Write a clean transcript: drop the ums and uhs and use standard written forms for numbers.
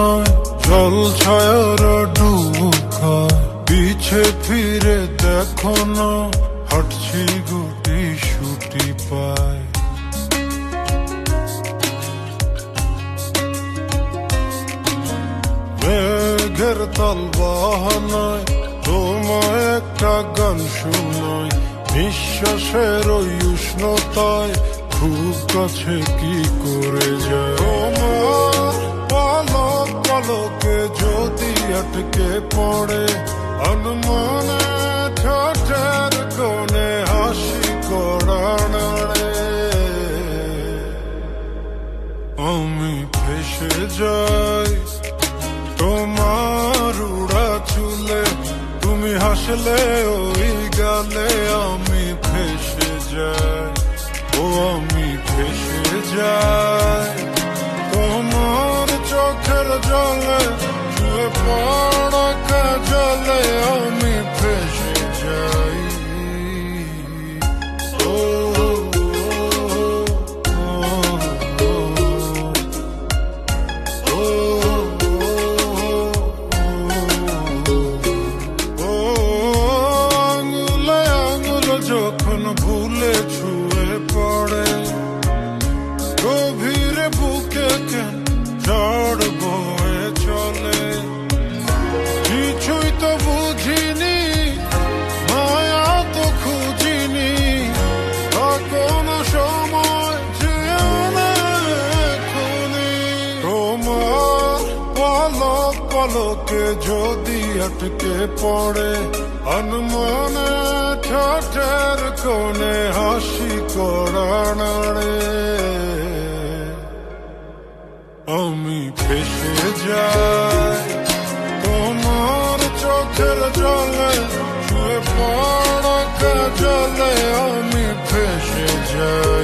নয় জল ছায়ার ডুব খায়। পিছে ফিরে দেখো না হাঁটছি গুটি সুটি পায়। মেঘের তাল বাহানায় তোমায় একটা গান শোনায়। নিঃশ্বাসের ওই উষ্ণতায় খুব কাছে কি করে যায়। তোমার পলক পলকে যদি আটকে পড়ে অনুমানে ঠোঁটের কোণে হাসি করা নাড়ে। আমি ফেসে যাই তোমার উড়া চুলে, তুমি হাসলে ওই গালে। আমি ফেসে যাই, ও আমি ফেসে যাই তোমার চোখের জলে, ছুঁয়ে পড়া কাজলে। আমি ফেসে যাই। যখন ভুলে ছুঁয়ে পড়ে গভীরে বুকে কেন ঝড় বয়ে চলে। কিছুই তো বুঝিনি, মায়া তো খুঁজিনি, কোনো সময় এখনি। তোমার পলক পলকে যদি আটকে পড়ে অনুমানে ঠোঁটের কোণে হাসি করা নাড়ে। আমি ফেসে যাই তোমার চোখের জলে, ছুঁয়ে পড়া কাজলে। আমি ফেসে যাই।